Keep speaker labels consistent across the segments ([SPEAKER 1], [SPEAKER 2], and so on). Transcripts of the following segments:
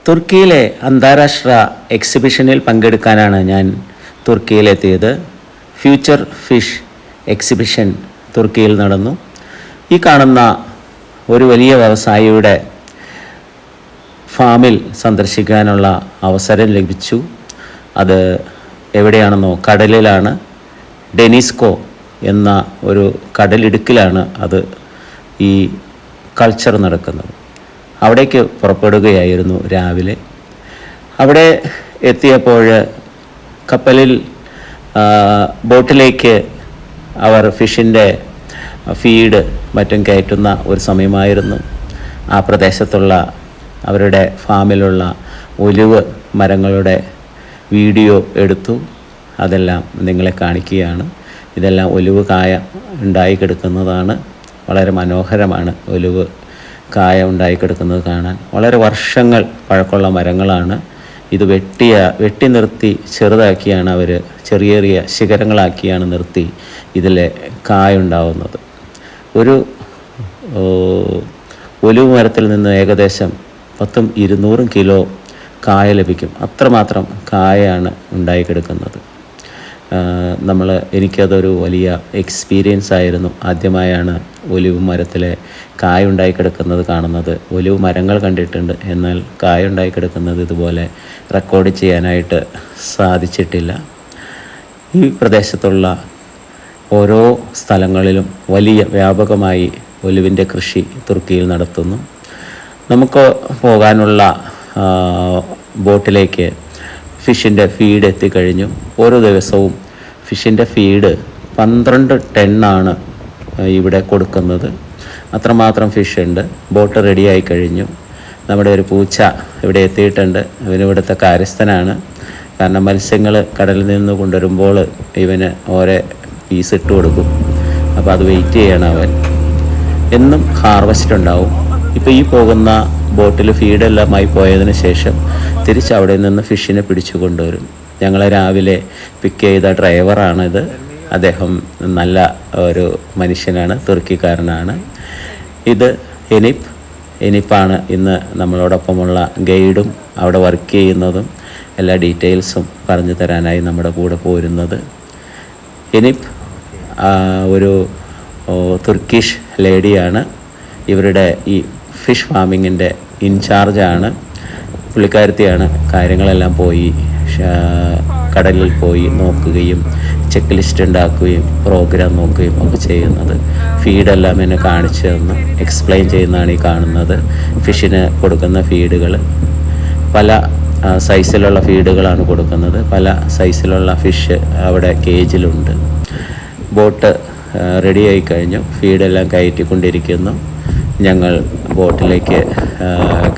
[SPEAKER 1] തുർക്കിയിലെ അന്താരാഷ്ട്ര എക്സിബിഷനിൽ പങ്കെടുക്കാനാണ് ഞാൻ തുർക്കിയിലെത്തിയത്. ഫ്യൂച്ചർ ഫിഷ് എക്സിബിഷൻ തുർക്കിയിൽ നടന്നു. ഈ കാണുന്ന ഒരു വലിയ വ്യവസായിയുടെ ഫാമിൽ സന്ദർശിക്കാനുള്ള അവസരം ലഭിച്ചു. അത് എവിടെയാണെന്നോ കടലിലാണ്. ഡെനിസ്കോ എന്ന ഒരു കടലിടുക്കിലാണ് അത് ഈ കൾച്ചർ നടക്കുന്നത്. അവിടേക്ക് പുറപ്പെടുകയായിരുന്നു രാവിലെ. അവിടെ എത്തിയപ്പോൾ കപ്പലിൽ ബോട്ടിലേക്ക് അവർ ഫിഷിൻ്റെ ഫീഡ് മറ്റും കയറ്റുന്ന ഒരു സമയമായിരുന്നു. ആ പ്രദേശത്തുള്ള അവരുടെ ഫാമിലുള്ള ഒലിവ് മരങ്ങളുടെ വീഡിയോ എടുത്തു. അതെല്ലാം നിങ്ങളെ കാണിക്കുകയാണ്. ഇതെല്ലാം ഒലിവ് കായ ഉണ്ടായി കിടക്കുന്നതാണ്. വളരെ മനോഹരമാണ് ഒലിവ് കായ ഉണ്ടായിക്കിടക്കുന്നത് കാണാൻ. വളരെ വർഷങ്ങൾ പഴക്കമുള്ള മരങ്ങളാണ്. ഇത് വെട്ടി നിർത്തി ചെറുതാക്കിയാണ് അവർ, ചെറിയ ചെറിയ ശിഖരങ്ങളാക്കിയാണ് നിർത്തി ഇതിലെ കായ ഉണ്ടാവുന്നത്. ഒരു ഒലിവ് മരത്തിൽ നിന്ന് ഏകദേശം 10-200 കിലോ കായ ലഭിക്കും. അത്രമാത്രം കായയാണ് ഉണ്ടായിക്കിടക്കുന്നത്. എനിക്കതൊരു വലിയ എക്സ്പീരിയൻസ് ആയിരുന്നു. ആദ്യമായാണ് ഒലിവ് മരത്തിലെ കായ ഉണ്ടായി കിടക്കുന്നത് കാണുന്നത്. ഒലിവ് മരങ്ങൾ കണ്ടിട്ടുണ്ട്, എന്നാൽ കായ ഉണ്ടായി കിടക്കുന്നത് ഇതുപോലെ റെക്കോർഡ് ചെയ്യാനായിട്ട് സാധിച്ചിട്ടില്ല. ഈ പ്രദേശത്തുള്ള ഓരോ സ്ഥലങ്ങളിലും വലിയ വ്യാപകമായി ഒലിവിൻ്റെ കൃഷി തുർക്കിയിൽ നടത്തുന്നു. നമുക്ക് പോകാനുള്ള ബോട്ടിലേക്ക് ഫിഷിൻ്റെ ഫീഡ് എത്തിക്കഴിഞ്ഞു. ഓരോ ദിവസവും ഫിഷിൻ്റെ ഫീഡ് 12 ടണ്ണാണ് ഇവിടെ കൊടുക്കുന്നത്. അത്രമാത്രം ഫിഷ് ഉണ്ട്. ബോട്ട് റെഡിയായി കഴിഞ്ഞു. നമ്മുടെ ഒരു പൂച്ച ഇവിടെ എത്തിയിട്ടുണ്ട്. ഇവനിവിടുത്തെ കാര്യസ്ഥനാണ്. കാരണം മത്സ്യങ്ങൾ കടലിൽ നിന്ന് കൊണ്ടുവരുമ്പോൾ ഇവന് ഓരോ പീസ് ഇട്ട് കൊടുക്കും. അപ്പോൾ അത് വെയിറ്റ് ചെയ്യണം അവൻ. എന്നും ഹാർവസ്റ്റ് ഉണ്ടാവും. ഇപ്പോൾ ഈ പോകുന്ന ബോട്ടിൽ ഫീഡെല്ലാമായി പോയതിന് ശേഷം തിരിച്ചവിടെ നിന്ന് ഫിഷിനെ പിടിച്ചു കൊണ്ടുവരും. ഞങ്ങളെ രാവിലെ പിക്ക് ചെയ്ത ഡ്രൈവറാണിത്. അദ്ദേഹം നല്ല ഒരു മനുഷ്യനാണ്, തുർക്കിക്കാരനാണ്. ഇത് എനിപ്പാണ് ഇന്ന് നമ്മളോടൊപ്പമുള്ള ഗൈഡും അവിടെ വർക്ക് ചെയ്യുന്നതും എല്ലാ ഡീറ്റെയിൽസും പറഞ്ഞു തരാനായി നമ്മുടെ കൂടെ പോരുന്നത്. എനിപ്പ് ഒരു തുർക്കിഷ് ലേഡിയാണ്. ഇവരുടെ ഈ ഫിഷ് ഫാമിങ്ങിൻ്റെ ഇൻചാർജാണ്. പുള്ളിക്കാരത്തിയാണ് കാര്യങ്ങളെല്ലാം പോയി കടലിൽ പോയി നോക്കുകയും ചെക്ക് ലിസ്റ്റ് ഉണ്ടാക്കുകയും പ്രോഗ്രാം നോക്കുകയും ഒക്കെ ചെയ്യുന്നത്. ഫീഡെല്ലാം എന്നെ കാണിച്ചു തന്ന് എക്സ്പ്ലെയിൻ ചെയ്യുന്നതാണ് ഈ കാണുന്നത്. ഫിഷിന് കൊടുക്കുന്ന ഫീഡുകൾ പല സൈസിലുള്ള ഫീഡുകളാണ് കൊടുക്കുന്നത്. പല സൈസിലുള്ള ഫിഷ് അവിടെ കേജിലുണ്ട്. ബോട്ട് റെഡിയായി കഴിഞ്ഞു. ഫീഡെല്ലാം കയറ്റിക്കൊണ്ടിരിക്കുന്നു. ഞങ്ങൾ ബോട്ടിലേക്ക്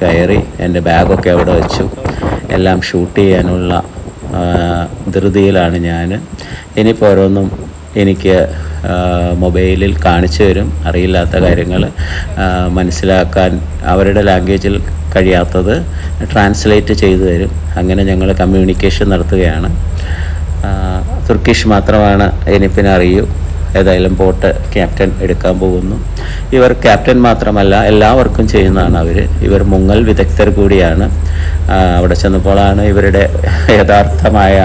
[SPEAKER 1] കയറി. എൻ്റെ ബാഗൊക്കെ അവിടെ വെച്ചു. എല്ലാം ഷൂട്ട് ചെയ്യാനുള്ള ധൃതിയിലാണ് ഞാൻ. ഇനിയിപ്പോൾ ഓരോന്നും എനിക്ക് മൊബൈലിൽ കാണിച്ചു തരും. അറിയില്ലാത്ത കാര്യങ്ങൾ മനസ്സിലാക്കാൻ അവരുടെ ലാംഗ്വേജിൽ കഴിയാത്തത് ട്രാൻസ്ലേറ്റ് ചെയ്തു തരും. അങ്ങനെ ഞങ്ങൾ കമ്മ്യൂണിക്കേഷൻ നടത്തുകയാണ്. തുർക്കിഷ് മാത്രമാണ് എനിപ്പിനെ അറിയൂ. ഏതായാലും ബോട്ട് ക്യാപ്റ്റൻ എടുക്കാൻ പോകുന്നു. ഇവർ ക്യാപ്റ്റൻ മാത്രമല്ല, എല്ലാവർക്കും ചെയ്യുന്നതാണ് ഇവർ മുങ്ങൽ വിദഗ്ധർ കൂടിയാണ്. അവിടെ ചെന്നപ്പോഴാണ് ഇവരുടെ യഥാർത്ഥമായ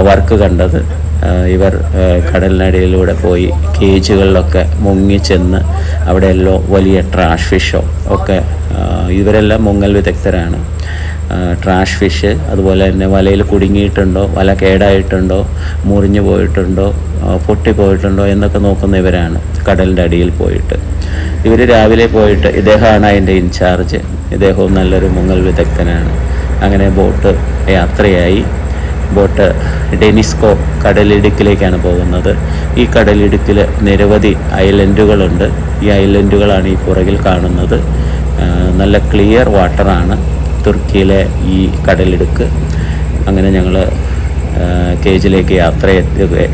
[SPEAKER 1] വർക്ക് കണ്ടത്. ഇവർ കടലിനടിയിലൂടെ പോയി കേജുകളിലൊക്കെ മുങ്ങിച്ചെന്ന് അവിടെ എല്ലാം വലിയ ട്രാഷ് ഫിഷോ ഒക്കെ, ഇവരെല്ലാം മുങ്ങൽ വിദഗ്ധരാണ്. ട്രാഷ് ഫിഷ്, അതുപോലെ തന്നെ വലയിൽ കുടുങ്ങിയിട്ടുണ്ടോ, വല കേടായിട്ടുണ്ടോ, മുറിഞ്ഞു പോയിട്ടുണ്ടോ, പൊട്ടിപ്പോയിട്ടുണ്ടോ എന്നൊക്കെ നോക്കുന്ന ഇവരാണ്. കടലിൻ്റെ അടിയിൽ പോയിട്ട് ഇവർ രാവിലെ പോയിട്ട്, ഇദ്ദേഹമാണ് അതിൻ്റെ ഇൻചാർജ്. ഇദ്ദേഹവും നല്ലൊരു മുങ്ങൽ വിദഗ്ധനാണ്. അങ്ങനെ ബോട്ട് യാത്രയായി. ബോട്ട് ഡെനിസ്കോ കടലിടുക്കിലേക്കാണ് പോകുന്നത്. ഈ കടലിടുക്കിൽ നിരവധി ഐലൻഡുകളുണ്ട്. ഈ ഐലൻഡുകളാണ് ഈ പുറകിൽ കാണുന്നത്. നല്ല ക്ലിയർ വാട്ടറാണ് തുർക്കിയിലെ ഈ കടലിടുക്ക്. അങ്ങനെ ഞങ്ങൾ കേജിലേക്ക്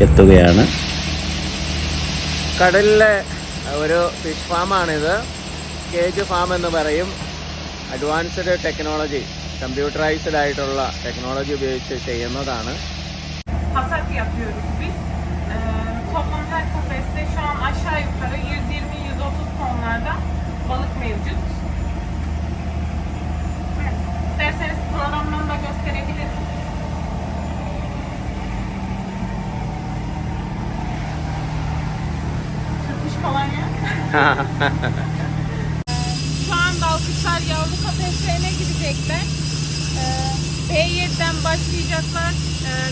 [SPEAKER 1] എത്തുകയാണ്. കടലിലെ ഒരു ഫിഷ് ഫാമാണിത്. കേജ് ഫാം എന്ന് പറയും. അഡ്വാൻസ്ഡ് ടെക്നോളജി, കമ്പ്യൂട്ടറൈസ്ഡ് ആയിട്ടുള്ള ടെക്നോളജി ഉപയോഗിച്ച് ചെയ്യുന്നതാണ്.
[SPEAKER 2] Hasat yapıyoruz biz. Toplam her kafeste şu an aşağı yukarı 120-130 tonlarda balık mevcut. İsterseniz Şu an dalgıçlar yavru kafeslerine gidecekler. B7'den başlayacaklar.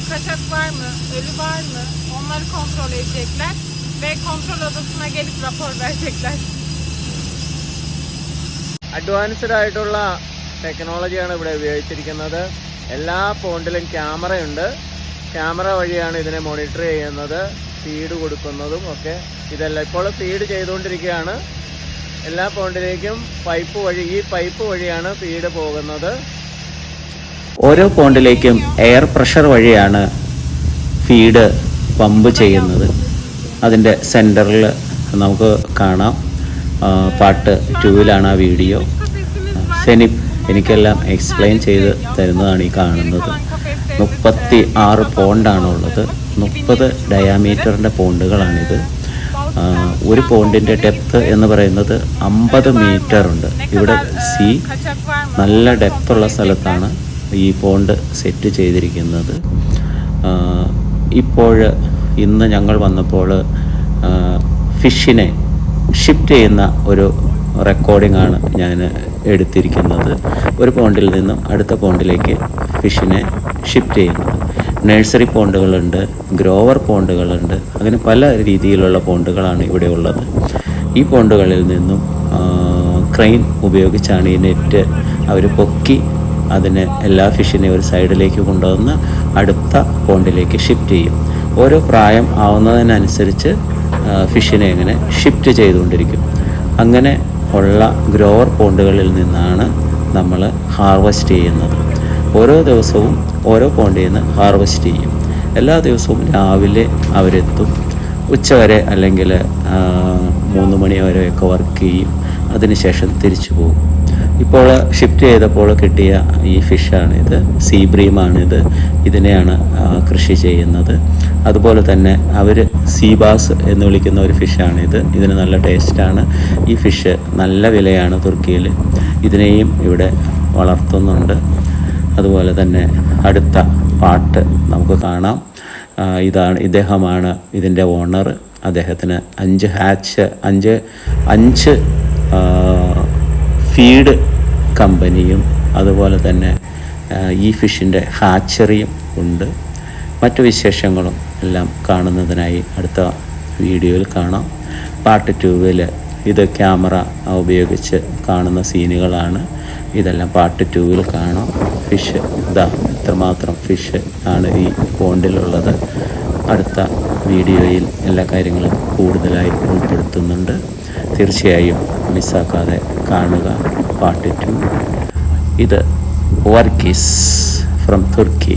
[SPEAKER 2] Kaçak var mı, ölü var mı? Onları kontrol edecekler. Ve kontrol odasına gelip rapor verecekler.
[SPEAKER 1] Advanced ആയിട്ടുള്ള ടെക്നോളജിയാണ് ഇവിടെ ഉപയോഗിച്ചിരിക്കുന്നത്. എല്ലാ പോണ്ടിലും ക്യാമറയുണ്ട്. Camera വഴിയാണ് ഇതിനെ monitor ചെയ്യുന്നത്, feed കൊടുക്കുന്നതും ഒക്കെ. ഇതെല്ലാം ഇപ്പോൾ ഫീഡ് ചെയ്തുകൊണ്ടിരിക്കുകയാണ്. എല്ലാ പോണ്ടിലേക്കും ഈ പൈപ്പ് വഴിയാണ് ഫീഡ് പോകുന്നത്.
[SPEAKER 3] ഓരോ പോണ്ടിലേക്കും എയർ പ്രഷർ വഴിയാണ് ഫീഡ് പമ്പ് ചെയ്യുന്നത്. അതിൻ്റെ സെൻറ്ററിൽ നമുക്ക് കാണാം. പാർട്ട് 2-ലാണ് ആ വീഡിയോ. സെനിപ്പ് എനിക്കെല്ലാം എക്സ്പ്ലെയിൻ ചെയ്ത് തരുന്നതാണ് ഈ കാണുന്നത്. 36 പോണ്ടാണുള്ളത്. 30 ഡയാമീറ്ററിൻ്റെ പോണ്ടുകളാണിത്. ഒരു പോണ്ടിൻ്റെ ഡെപ്ത് എന്ന് പറയുന്നത് 50 മീറ്റർ ഉണ്ട്. ഇവിടെ നല്ല ഡെപ്തുള്ള സ്ഥലത്താണ് ഈ പോണ്ട് സെറ്റ് ചെയ്തിരിക്കുന്നത്. ഇന്ന് ഞങ്ങൾ വന്നപ്പോൾ ഫിഷിനെ ഷിഫ്റ്റ് ചെയ്യുന്ന ഒരു റെക്കോർഡിംഗ് ആണ് ഞാൻ എടുത്തിരിക്കുന്നത്. ഒരു പോണ്ടിൽ നിന്നും അടുത്ത പോണ്ടിലേക്ക് ഫിഷിനെ ഷിഫ്റ്റ് ചെയ്യുന്നത്. നഴ്സറി പോണ്ടുകളുണ്ട്, ഗ്രോവർ പോണ്ടുകളുണ്ട്, അങ്ങനെ പല രീതിയിലുള്ള പോണ്ടുകളാണ് ഇവിടെ ഉള്ളത്. ഈ പോണ്ടുകളിൽ നിന്നും ക്രെയിൻ ഉപയോഗിച്ചാണ് ഈ നെറ്റ് അവർ പൊക്കി അതിനെ എല്ലാ ഫിഷിനെയും ഒരു സൈഡിലേക്ക് കൊണ്ടുവന്ന് അടുത്ത പോണ്ടിലേക്ക് ഷിഫ്റ്റ് ചെയ്യും. ഓരോ പ്രായം ആവുന്നതിനനുസരിച്ച് ഫിഷിനെ ഇങ്ങനെ ഷിഫ്റ്റ് ചെയ്തുകൊണ്ടിരിക്കും. അങ്ങനെ ഉള്ള ഗ്രോവർ പോണ്ടുകളിൽ നിന്നാണ് നമ്മൾ ഹാർവെസ്റ്റ് ചെയ്യുന്നത്. ഓരോ ദിവസവും ഓരോ പോണ്ടിൽ നിന്ന് ഹാർവെസ്റ്റ് ചെയ്യും. എല്ലാ ദിവസവും രാവിലെ അവരെത്തും. ഉച്ചവരെ അല്ലെങ്കിൽ 3 മണി വരെയൊക്കെ വർക്ക് ചെയ്യും. അതിനുശേഷം തിരിച്ചു പോകും. ഇപ്പോൾ ഷിഫ്റ്റ് ചെയ്തപ്പോൾ കിട്ടിയ ഈ ഫിഷാണിത്, സീബ്രീമാണിത്. ഇതിനെയാണ് കൃഷി ചെയ്യുന്നത്. അതുപോലെ തന്നെ അവർ സീബാസ് എന്ന് വിളിക്കുന്ന ഒരു ഫിഷാണിത്. ഇതിന് നല്ല ടേസ്റ്റാണ്. ഈ ഫിഷ് നല്ല വിലയാണ് തുർക്കിയിൽ. ഇതിനെയും ഇവിടെ വളർത്തുന്നുണ്ട്. അതുപോലെ തന്നെ അടുത്ത പാട്ട് നമുക്ക് കാണാം. ഇദ്ദേഹമാണ് ഇതിൻ്റെ ഓണർ. അദ്ദേഹത്തിന് 5 ഫീഡ് കമ്പനിയും അതുപോലെ തന്നെ ഈ ഫിഷിൻ്റെ ഹാച്ചറിയും ഉണ്ട്. മറ്റു വിശേഷങ്ങളും എല്ലാം കാണുന്നതിനായി അടുത്ത വീഡിയോയിൽ കാണാം. പാർട്ട് 2-ൽ ഇത് ക്യാമറ ഉപയോഗിച്ച് കാണുന്ന സീനുകളാണ്. ഇതെല്ലാം പാർട്ട് 2-ൽ കാണാം. ഫിഷ് ഇത്രമാത്രം ഫിഷ് ആണ് ഈ പോണ്ടിലുള്ളത്. അടുത്ത വീഡിയോയിൽ എല്ലാ കാര്യങ്ങളും കൂടുതലായി ഉൾപ്പെടുത്തുന്നുണ്ട്. തീർച്ചയായും മിസ്സാക്കാതെ കാണുക പാർട്ട് 2. ഇത് വർഗീസ് ഫ്രം തുർക്കി.